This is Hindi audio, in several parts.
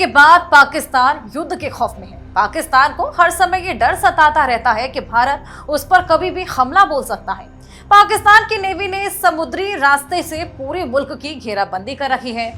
के बाद पाकिस्तान युद्ध के खौफ में है। पाकिस्तान को हर समय ये डर सताता रहता है कि भारत उस पर कभी भी हमला बोल सकता है। पाकिस्तान की नेवी ने समुद्री रास्ते से पूरे मुल्क की घेराबंदी कर रखी है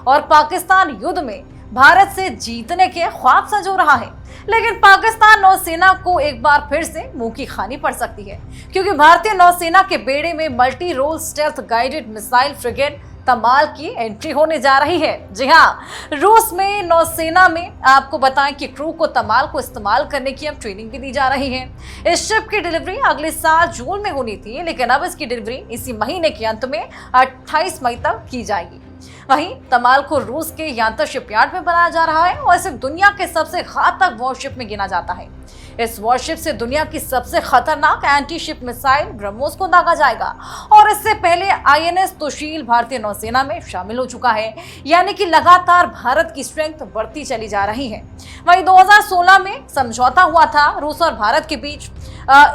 और पाकिस्तान युद्ध में भारत से जीतने के ख्वाब संजो रहा है। लेकिन पाकिस्तान नौसेना को एक बार फिर से मुंह की खानी पड़ सकती है, क्योंकि भारतीय नौसेना के बेड़े में multi role stealth guided missile frigate Tamal की एंट्री होने जा रही है। जी हाँ, रूस में नौसेना में आपको बताएं कि क्रू को तमाल को इस्तेमाल करने की अब ट्रेनिंग भी दी जा रही है। इस शिप की डिलीवरी अगले साल जून में होनी थी, लेकिन अब इसकी डिलीवरी इसी महीने के अंत में 28 मई तक की जाएगी। वहीं तमाल को रूस के यांतर शिपयार्ड में बनाया जा रहा है और इसे दुनिया के सबसे घातक वॉरशिप में गिना जाता है। इस वॉरशिप से दुनिया की सबसे खतरनाक एंटी शिप मिसाइल ब्रह्मोस को दागा जाएगा और इससे पहले आईएनएस तुशील भारतीय नौसेना में शामिल हो चुका है, यानी कि लगातार भारत की स्ट्रेंथ बढ़ती चली जा रही है। वहीं 2016 में समझौता हुआ था रूस और भारत के बीच।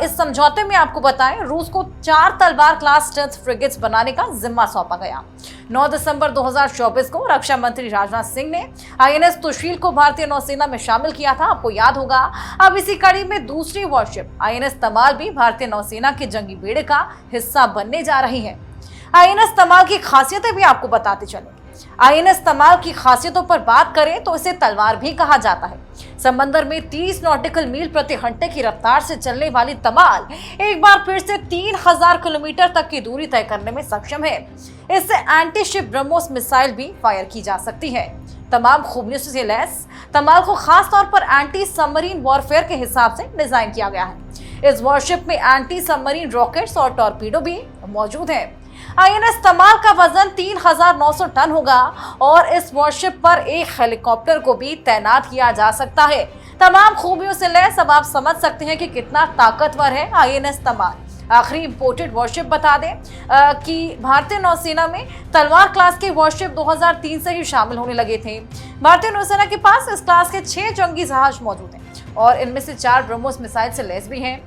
इस समझौते में आपको बताएं, रूस को 4 तलवार क्लास स्टेल्थ फ्रिगेट्स बनाने का जिम्मा सौंपा गया। 9 दिसंबर 2024 को रक्षा मंत्री राजनाथ सिंह ने आईएनएस तुशील को भारतीय नौसेना में शामिल किया था। आपको याद होगा, अब इसी कड़ी में दूसरी वॉरशिप आईएनएस तमाल भी भारतीय नौसेना के जंगी बेड़े का हिस्सा बनने जा रही है। आईएनएस तमाल की खासियतें भी आपको बताते चले। आईएनएस तमाल की खासियतों पर बात करें तो इसे तलवार भी कहा जाता है। समंदर में 30 नॉटिकल मील प्रति घंटे की रफ्तार से चलने वाली तमाल एक बार फिर से 3000 किलोमीटर तक की दूरी तय करने में सक्षम है। इससे एंटी शिप ब्रह्मोस मिसाइल भी फायर की जा सकती है। तमाम खूबियों से लैस तमाल को खास तौर पर एंटी सबमरीन वॉरफेयर के हिसाब से डिजाइन किया गया है। इस वॉरशिप में एंटी सबमरीन रॉकेट्स और टॉर्पीडो भी मौजूद हैं। आईएनएस तमाल का वजन 3900 टन होगा और इस वॉरशिप पर एक हेलीकॉप्टर को भी तैनात किया जा सकता है। तमाम खूबियों से लैस अब आप समझ सकते हैं कि कितना ताकतवर है आईएनएस तमाल। आखिरी इंपोर्टेड वॉरशिप बता दें कि भारतीय नौसेना में तलवार क्लास के वॉरशिप 2003 से ही शामिल होने लगे थे। भारतीय नौसेना के पास इस क्लास के 6 जंगी जहाज मौजूद हैं और इनमें से 4 ब्रह्मोस मिसाइल से लैस भी हैं।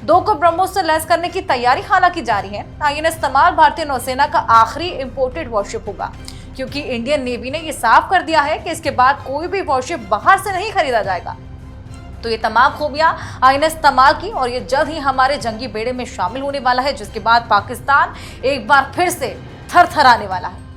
2 को ब्रह्मोस से लैस करने की तैयारी हालांकि जारी है। आईएनएस तमाल भारतीय नौसेना का आखिरी इंपोर्टेड वॉरशिप होगा, क्योंकि इंडियन नेवी ने ये साफ कर दिया है कि इसके बाद कोई भी वॉरशिप बाहर से नहीं खरीदा जाएगा। तो ये तमाम खूबियां आईएनएस तमाल की, और ये जल्द ही हमारे जंगी बेड़े में शामिल होने वाला है, जिसके बाद पाकिस्तान एक बार फिर से थरथराने वाला है।